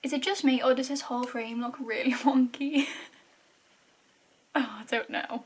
Is it just me or does this whole frame look really wonky? Oh, I don't know.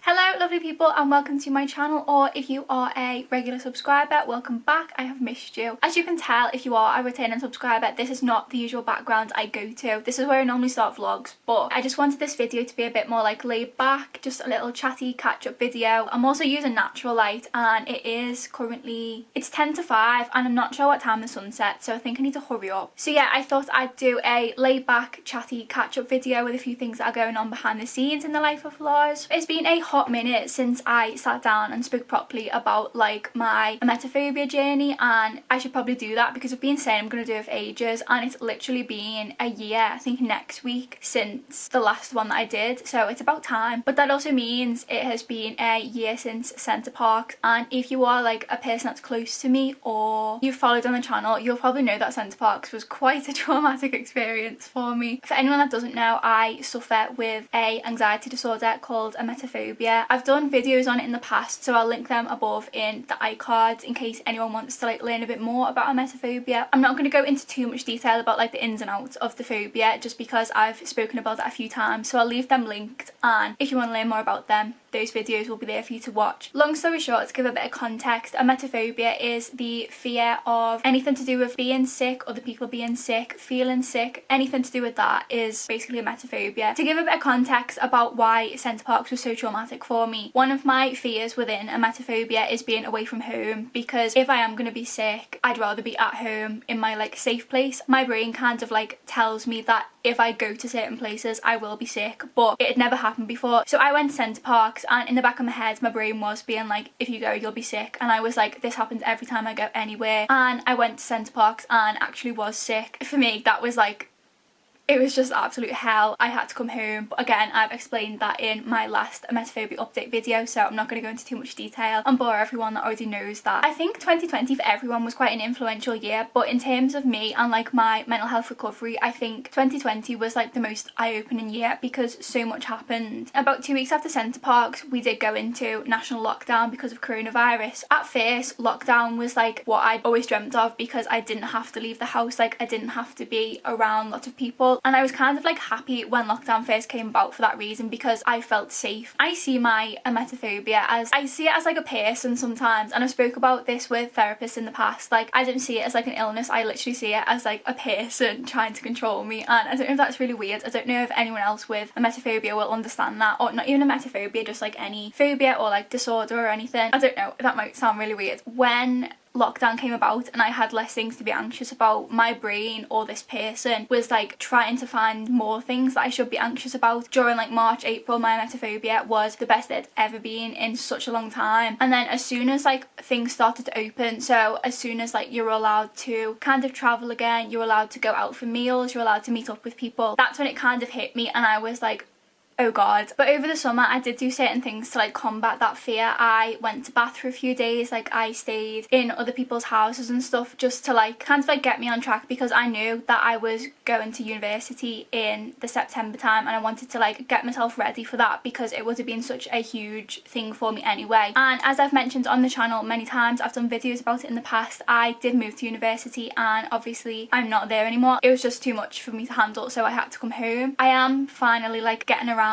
Hello lovely people and welcome to my channel, or if you are a regular subscriber, welcome back. I have missed you. As you can tell, if you are a returning subscriber, this is not the usual background I go to. This is where I normally start vlogs, but I just wanted this video to be a bit more like laid back, just a little chatty catch up video. I'm also using natural light and it is currently, it's 10 to 5 and I'm not sure what time the sun sets, so I think I need to hurry up. So yeah, I thought I'd do a laid back chatty catch up video with a few things that are going on behind the scenes in the life of Lars. It's been a hot minute since I sat down and spoke properly about like my emetophobia journey, and I should probably do that because I've been saying I'm going to do it for ages and it's literally been a year, I think next week, since the last one that I did, so it's about time. But that also means it has been a year since Centre Parks, and if you are like a person that's close to me or you've followed on the channel, you'll probably know that Centre Parks was quite a traumatic experience for me. For anyone that doesn't know, I suffer with a anxiety disorder called emetophobia. I've done videos on it in the past, so I'll link them above in the iCards in case anyone wants to like learn a bit more about emetophobia. I'm not going to go into too much detail about like the ins and outs of the phobia just because I've spoken about it a few times, so I'll leave them linked, and if you want to learn more about them, those videos will be there for you to watch. Long story short, to give a bit of context, emetophobia is the fear of anything to do with being sick, other people being sick, feeling sick, anything to do with that is basically emetophobia. To give a bit of context about why Centre Parks was so traumatic for me, one of my fears within emetophobia is being away from home, because if I am going to be sick, I'd rather be at home in my like safe place. My brain kind of like tells me that if I go to certain places I will be sick, but it had never happened before. So I went to Centre Parks and in the back of my head my brain was being like, if you go you'll be sick, and I was like, this happens every time I go anywhere. And I went to Centre Parks and actually was sick. For me that was like, it was just absolute hell. I had to come home, but again I've explained that in my last emetophobia update video, so I'm not going to go into too much detail and bore everyone that already knows that. I think 2020 for everyone was quite an influential year, but in terms of me and like my mental health recovery, I think 2020 was like the most eye-opening year because so much happened. About 2 weeks after Centre Parks we did go into national lockdown because of coronavirus. At first lockdown was like what I'd always dreamt of because I didn't have to leave the house, like I didn't have to be around lots of people, and I was kind of like happy when lockdown first came about for that reason because I felt safe. I see my emetophobia as, I see it as like a person sometimes, and I've spoke about this with therapists in the past. Like I don't see it as like an illness, I literally see it as like a person trying to control me, and I don't know if that's really weird. I don't know if anyone else with emetophobia will understand that, or not even emetophobia, just like any phobia or like disorder or anything. I don't know, that might sound really weird. When lockdown came about and I had less things to be anxious about, my brain or this person was like trying to find more things that I should be anxious about. During like March, April, my emetophobia was the best it's ever been in such a long time. And then as soon as like things started to open, so as soon as like you're allowed to kind of travel again, you're allowed to go out for meals, you're allowed to meet up with people, that's when it kind of hit me and I was like, oh god. But over the summer I did do certain things to like combat that fear. I went to Bath for a few days, like I stayed in other people's houses and stuff just to like kind of like get me on track, because I knew that I was going to university in the September time and I wanted to like get myself ready for that because it would have been such a huge thing for me anyway. And as I've mentioned on the channel many times, I've done videos about it in the past, I did move to university and obviously I'm not there anymore. It was just too much for me to handle, so I had to come home. I am finally like getting around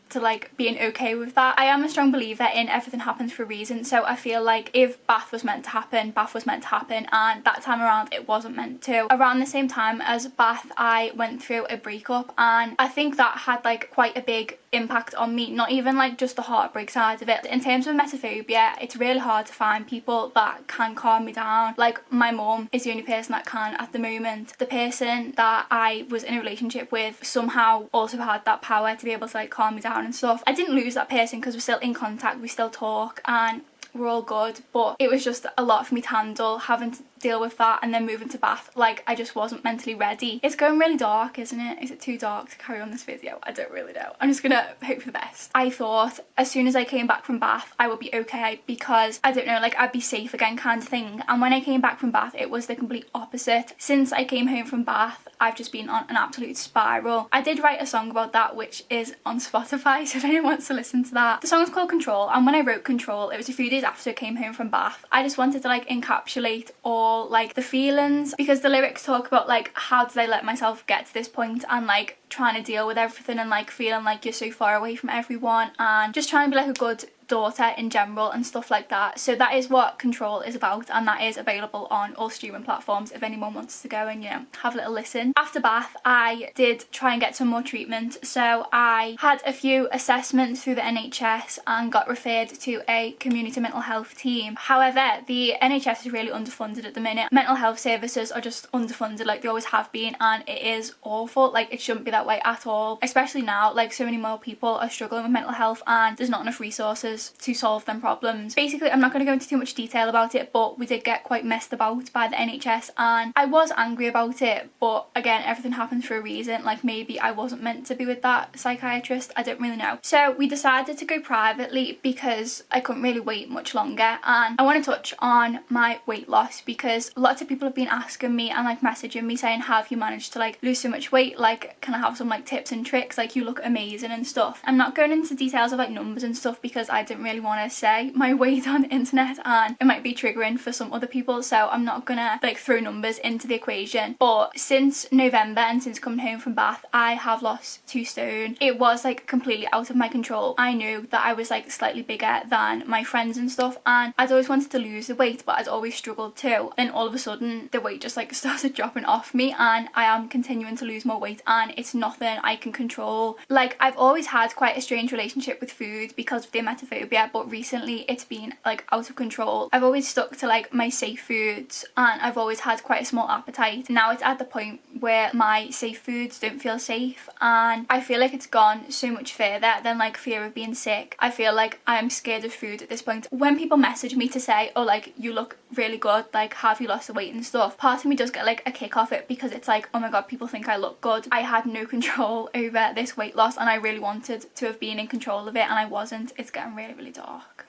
to like being okay with that. I am a strong believer in everything happens for a reason, so I feel like if Bath was meant to happen, Bath was meant to happen, and that time around it wasn't meant to. Around the same time as Bath I went through a breakup, and I think that had like quite a big impact on me, not even like just the heartbreak side of it. In terms of emetophobia, it's really hard to find people that can calm me down. Like my mum is the only person that can at the moment. The person that I was in a relationship with somehow also had that power to be able to like calm me down and stuff. I didn't lose that person because we're still in contact, we still talk and we're all good, but it was just a lot for me to handle, having deal with that and then move into Bath. Like, I just wasn't mentally ready. It's going really dark, isn't it? Is it too dark to carry on this video? I don't really know. I'm just gonna hope for the best. I thought as soon as I came back from Bath I would be okay, because I don't know, like I'd be safe again kind of thing. And when I came back from Bath it was the complete opposite. Since I came home from Bath I've just been on an absolute spiral. I did write a song about that which is on Spotify, so if anyone wants to listen to that. The song's called Control, and when I wrote Control it was a few days after I came home from Bath. I just wanted to like encapsulate all like the feelings, because the lyrics talk about like how did I let myself get to this point, and like trying to deal with everything, and like feeling like you're so far away from everyone, and just trying to be like a good daughter in general and stuff like that. So that is what Control is about, and that is available on all streaming platforms if anyone wants to go and, you know, have a little listen. After Bath I did try and get some more treatment, so I had a few assessments through the NHS and got referred to a community mental health team. However, the NHS is really underfunded at the minute. Mental health services are just underfunded like they always have been, and it is awful. Like, it shouldn't be that way at all, especially now. Like, so many more people are struggling with mental health and there's not enough resources to solve them problems. Basically, I'm not going to go into too much detail about it, but we did get quite messed about by the NHS and I was angry about it, but again, everything happens for a reason. Like, maybe I wasn't meant to be with that psychiatrist, I don't really know. So we decided to go privately because I couldn't really wait much longer. And I want to touch on my weight loss, because lots of people have been asking me and like messaging me saying, how have you managed to like lose so much weight? Like, can I have some like tips and tricks? Like, you look amazing and stuff. I'm not going into details of like numbers and stuff because I didn't really want to say my weight on the internet and it might be triggering for some other people, so I'm not gonna like throw numbers into the equation. But since November and since coming home from Bath I have lost 2 stone. It was like completely out of my control. I knew that I was like slightly bigger than my friends and stuff, and I'd always wanted to lose the weight but I'd always struggled too. Then all of a sudden the weight just like started dropping off me, and I am continuing to lose more weight and it's nothing I can control. Like, I've always had quite a strange relationship with food because of the emetophobia, but recently it's been like out of control. I've always stuck to like my safe foods and I've always had quite a small appetite. Now it's at the point where my safe foods don't feel safe, and I feel like it's gone so much further than like fear of being sick. I feel like I'm scared of food at this point. When people message me to say, oh, like, you look really good, like, have you lost the weight and stuff, part of me does get like a kick off it, because it's like, oh my god, people think I look good. I had no control over this weight loss and I really wanted to have been in control of it and I wasn't. It's getting really, really dark.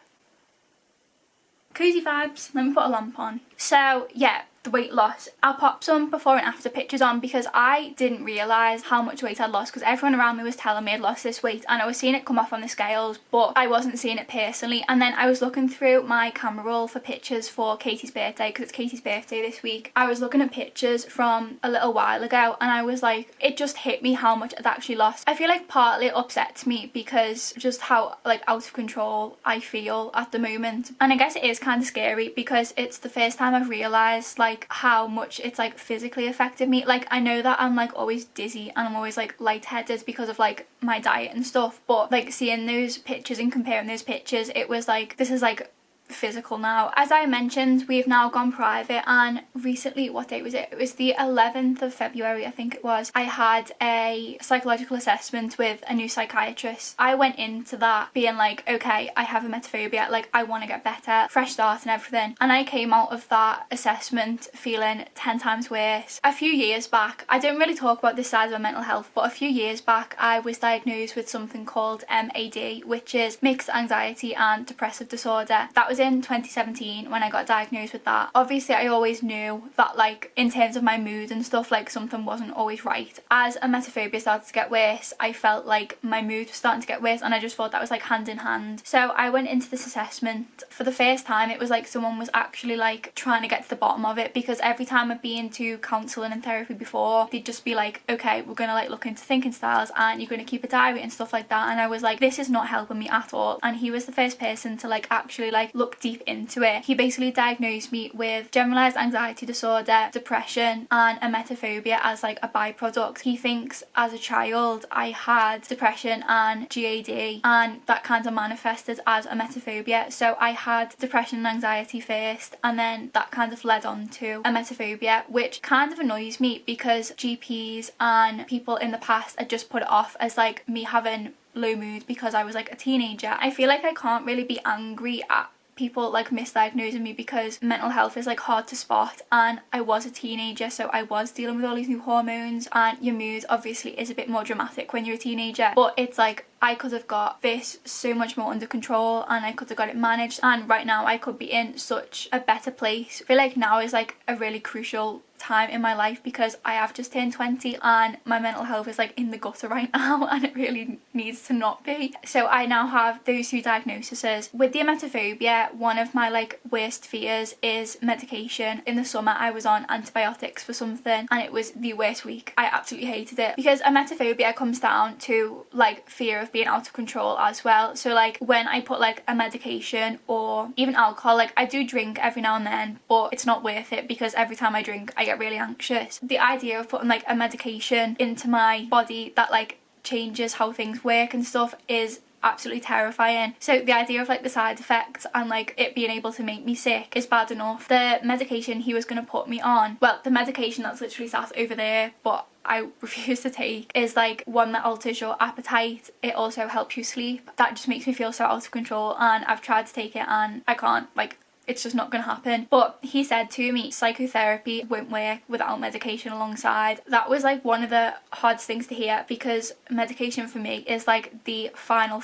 Cozy vibes. Let me put a lamp on. So yeah, the weight loss. I'll pop some before and after pictures on because I didn't realise how much weight I'd lost, because everyone around me was telling me I'd lost this weight and I was seeing it come off on the scales, but I wasn't seeing it personally. And then I was looking through my camera roll for pictures for Katie's birthday, because it's Katie's birthday this week. I was looking at pictures from a little while ago and I was like, it just hit me how much I'd actually lost. I feel like partly it upsets me because just how like out of control I feel at the moment, and I guess it is kind of scary because it's the first time I've realised like how much it's like physically affected me. Like, I know that I'm like always dizzy and I'm always like lightheaded because of like my diet and stuff, but like seeing those pictures and comparing those pictures, it was like, this is like physical now. As I mentioned, we've now gone private, and recently, what date was it? It was the 11th of February, I think it was. I had a psychological assessment with a new psychiatrist. I went into that being like, okay, I have emetophobia, like I want to get better, fresh start and everything. And I came out of that assessment feeling 10 times worse. A few years back, I don't really talk about this side of my mental health, but a few years back I was diagnosed with something called MAD, which is mixed anxiety and depressive disorder. That was in 2017 when I got diagnosed with that. Obviously I always knew that like in terms of my mood and stuff, like something wasn't always right. As emetophobia started to get worse, I felt like my mood was starting to get worse, and I just thought that was like hand in hand. So I went into this assessment. For the first time it was like someone was actually like trying to get to the bottom of it, because every time I've been to counselling and therapy before, they'd just be like, okay, we're gonna like look into thinking styles and you're gonna keep a diary and stuff like that, and I was like, this is not helping me at all. And he was the first person to like actually like look deep into it. He basically diagnosed me with generalized anxiety disorder, depression and emetophobia as like a byproduct. He thinks as a child I had depression and GAD, and that kind of manifested as emetophobia. So I had depression and anxiety first, and then that kind of led on to emetophobia, which kind of annoys me because GPs and people in the past had just put it off as like me having low mood because I was like a teenager. I feel like I can't really be angry at people like misdiagnosing me because mental health is like hard to spot, and I was a teenager, so I was dealing with all these new hormones, and your mood obviously is a bit more dramatic when you're a teenager, but it's like I could have got this so much more under control, and I could have got it managed, and right now I could be in such a better place. I feel like now is like a really crucial time in my life because I have just turned 20 and my mental health is like in the gutter right now, and it really needs to not be. So I now have those two diagnoses. With the emetophobia, one of my like worst fears is medication. In the summer I was on antibiotics for something and it was the worst week. I absolutely hated it because emetophobia comes down to like fear of being out of control as well. So like when I put like a medication or even alcohol, like I do drink every now and then, but it's not worth it because every time I drink I get really anxious. The idea of putting like a medication into my body that like changes how things work and stuff is absolutely terrifying. So the idea of like the side effects and like it being able to make me sick is bad enough. The medication he was going to put me on, well, the medication that's literally sat over there but I refuse to take, is like one that alters your appetite. It also helps you sleep. That just makes me feel so out of control, and I've tried to take it and I can't, like it's just not going to happen. But he said to me psychotherapy won't work without medication alongside. That was like one of the hardest things to hear because medication for me is like the final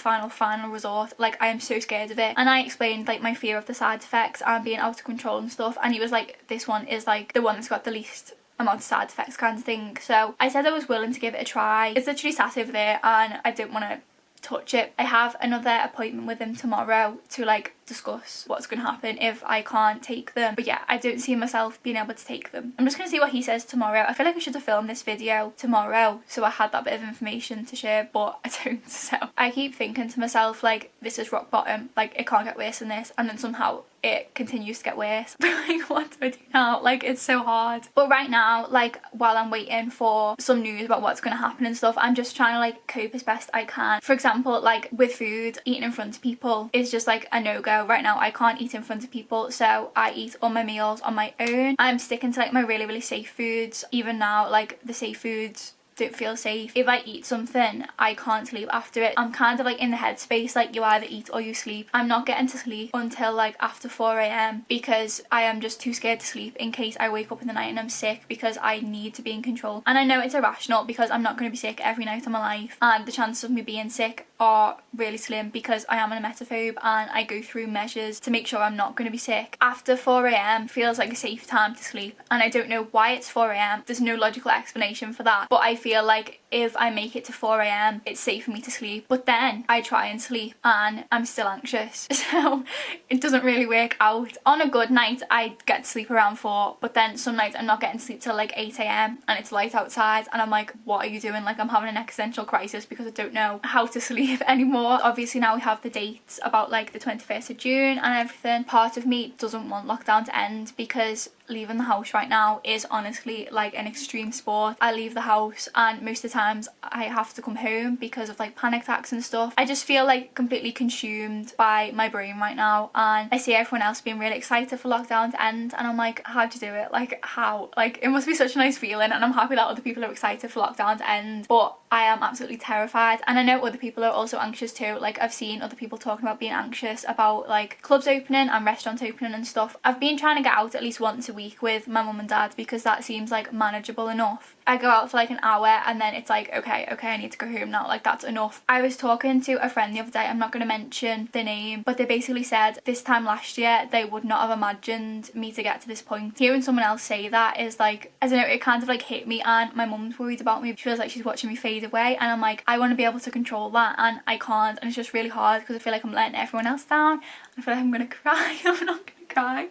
resort. Like I am so scared of it, and I explained like my fear of the side effects and being out of control and stuff, and he was like, this one is like the one that's got the least amount of side effects kind of thing. So I said I was willing to give it a try. It's literally sat over there and I didn't want to touch it. I have another appointment with him tomorrow to like discuss what's going to happen if I can't take them, but yeah, I don't see myself being able to take them. I'm just going to see what he says tomorrow. I feel like I should have filmed this video tomorrow so I had that bit of information to share, but I don't. So I keep thinking to myself like, this is rock bottom, like it can't get worse than this, and then somehow it continues to get worse. Like what do I do now? Like it's so hard. But right now, like while I'm waiting for some news about what's going to happen and stuff, I'm just trying to like cope as best I can. For example, like with food, eating in front of people is just like a no-go. Right now I can't eat in front of people, so I eat all my meals on my own. I'm sticking to like my really safe foods. Even now, like the safe foods don't feel safe. If I eat something, I can't sleep after it. I'm kind of like in the headspace like you either eat or you sleep. I'm not getting to sleep until like after 4 a.m. because I am just too scared to sleep in case I wake up in the night and I'm sick, because I need to be in control. And I know it's irrational because I'm not going to be sick every night of my life, and the chances of me being sick are really slim because I am an emetophobe and I go through measures to make sure I'm not going to be sick. After 4 a.m. feels like a safe time to sleep, and I don't know why it's 4 a.m. There's no logical explanation for that, but I feel like if I make it to 4 a.m. it's safe for me to sleep. But then I try and sleep and I'm still anxious, so it doesn't really work out. On a good night I get to sleep around 4, but then some nights I'm not getting to sleep till like 8 a.m. and it's light outside and I'm like, what are you doing? Like I'm having an existential crisis because I don't know how to sleep anymore. Obviously now we have the dates about like the 21st of June and everything. Part of me doesn't want lockdown to end because leaving the house right now is honestly like an extreme sport. I leave the house and most of the times I have to come home because of like panic attacks and stuff. I just feel like completely consumed by my brain right now, and I see everyone else being really excited for lockdown to end and I'm like, how'd you do it? Like how? Like it must be such a nice feeling, and I'm happy that other people are excited for lockdown to end, but I am absolutely terrified. And I know other people are also anxious too. Like I've seen other people talking about being anxious about like clubs opening and restaurants opening and stuff. I've been trying to get out at least once a week with my mum and dad because that seems like manageable enough. I go out for like an hour and then it's like, okay, I need to go home now, like that's enough. I was talking to a friend the other day, I'm not going to mention the name, but they basically said this time last year they would not have imagined me to get to this point. Hearing someone else say that is like, I don't know, it kind of like hit me, and my mum's worried about me. She feels like she's watching me fade away, and I'm like, I want to be able to control that and I can't, and it's just really hard because I feel like I'm letting everyone else down. I feel like I'm gonna cry. I'm not gonna cry.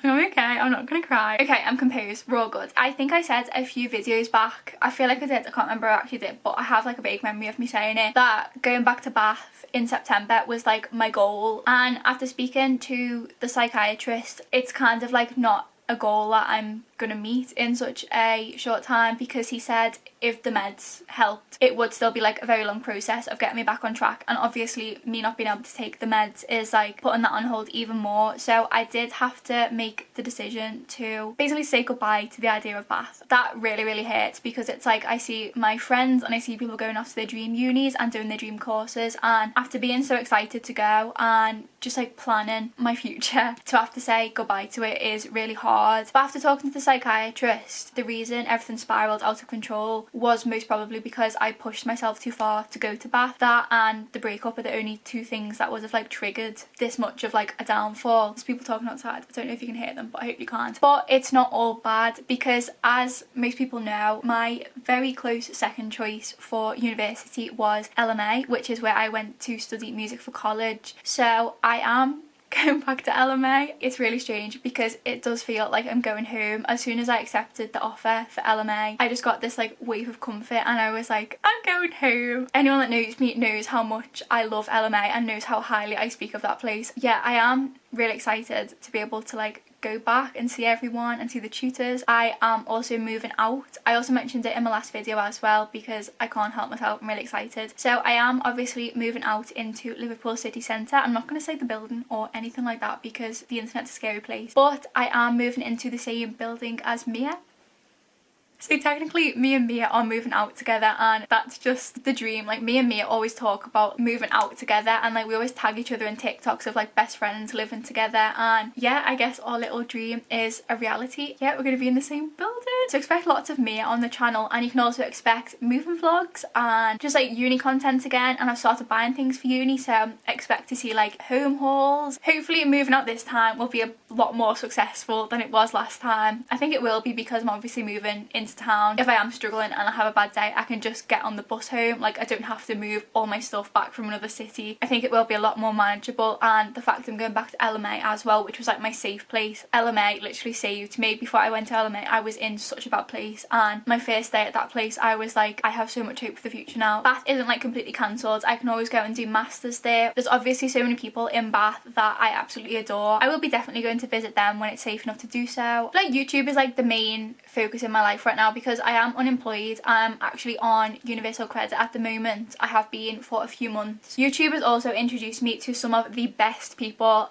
I'm okay, I'm not gonna cry. Okay, I'm composed, we're all good. I think I said a few videos back, I feel like I did, I can't remember I actually did, but I have like a vague memory of me saying it, that going back to Bath in September was like my goal. And after speaking to the psychiatrist, it's kind of like not a goal that I'm gonna meet in such a short time, because he said if the meds helped, it would still be like a very long process of getting me back on track, and obviously me not being able to take the meds is like putting that on hold even more. So I did have to make the decision to basically say goodbye to the idea of Bath. That really hurts, because it's like I see my friends and I see people going off to their dream unis and doing their dream courses, and after being so excited to go and just like planning my future, to have to say goodbye to it is really hard. But after talking to the psychiatrist, the reason everything spiraled out of control was most probably because I pushed myself too far to go to Bath. That and the breakup are the only two things that would have like triggered this much of like a downfall. There's people talking outside, I don't know if you can hear them, but I hope you can't. But it's not all bad, because as most people know, my very close second choice for university was LMA, which is where I went to study music for college. So I am going back to LMA. It's really strange because it does feel like I'm going home. As soon as I accepted the offer for LMA, I just got this like wave of comfort, and I was like, I'm going home. Anyone that knows me knows how much I love LMA and knows how highly I speak of that place. Yeah, I am really excited to be able to like go back and see everyone and see the tutors. I am also moving out. I also mentioned it in my last video as well, because I can't help myself, I'm really excited. So I am obviously moving out into Liverpool city centre. I'm not going to say the building or anything like that because the internet's a scary place, but I am moving into the same building as Mia. So technically me and Mia are moving out together, and that's just the dream. Like me and Mia always talk about moving out together, and like we always tag each other in TikToks of like best friends living together, and yeah, I guess our little dream is a reality. Yeah, we're going to be in the same building. So expect lots of Mia on the channel, and you can also expect moving vlogs and just like uni content again, and I've started buying things for uni, so expect to see like home hauls. Hopefully moving out this time will be a lot more successful than it was last time. I think it will be, because I'm obviously moving into town. If I am struggling and I have a bad day, I can just get on the bus home. Like I don't have to move all my stuff back from another city. I think it will be a lot more manageable, and the fact I'm going back to LMA as well, which was like my safe place. LMA literally saved me. Before I went to LMA, I was in such a bad place, and my first day at that place I was like, I have so much hope for the future now. Bath isn't like completely cancelled. I can always go and do masters there. There's obviously so many people in Bath that I absolutely adore. I will be definitely going to visit them when it's safe enough to do so. Like YouTube is like the main focus in my life right now, because I am unemployed. I'm actually on universal credit at the moment. I have been for a few months. YouTube has also introduced me to some of the best people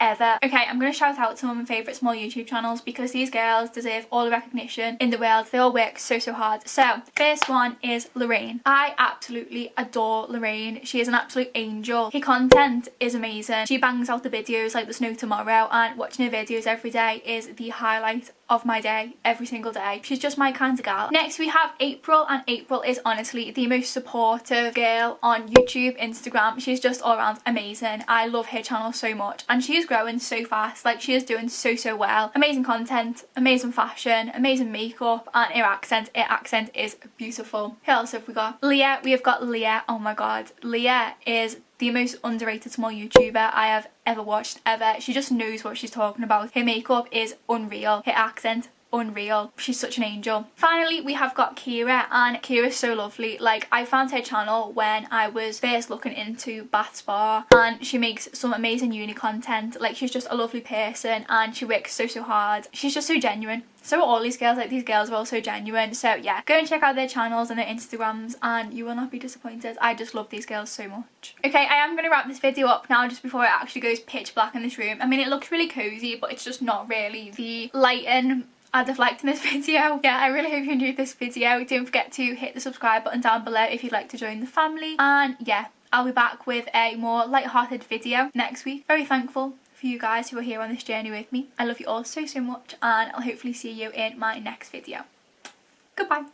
ever. Okay, I'm going to shout out some of my favourite small YouTube channels, because these girls deserve all the recognition in the world. They all work so hard. So first one is Lorraine. I absolutely adore Lorraine. She is an absolute angel. Her content is amazing. She bangs out the videos like there's no tomorrow, and watching her videos every day is the highlight of my day, every single day. She's just my kind of gal. Next we have April, and April is honestly the most supportive girl on YouTube, Instagram. She's just all around amazing. I love her channel so much, and she is growing so fast. Like she is doing so well. Amazing content, amazing fashion, amazing makeup, and her accent is beautiful. Who else have we got? Leah. We have got Leah. Oh my god, Leah is the most underrated small YouTuber I have ever watched ever. She just knows what she's talking about. Her makeup is unreal. Her accent, unreal. She's such an angel. Finally, we have got Kira, and Kira's so lovely. Like I found her channel when I was first looking into Bath Spa, and she makes some amazing uni content. Like she's just a lovely person, and she works so hard. She's just so genuine. So are all these girls. Like these girls are all so genuine. So yeah, go and check out their channels and their Instagrams, and you will not be disappointed. I just love these girls so much. Okay, I am going to wrap this video up now, just before it actually goes pitch black in this room. I mean, it looks really cozy, but it's just not really. The lighting I'd have liked in this video. Yeah, I really hope you enjoyed this video. Don't forget to hit the subscribe button down below if you'd like to join the family. And yeah, I'll be back with a more light-hearted video next week. Very thankful for you guys who are here on this journey with me. I love you all so much, and I'll hopefully see you in my next video. Goodbye.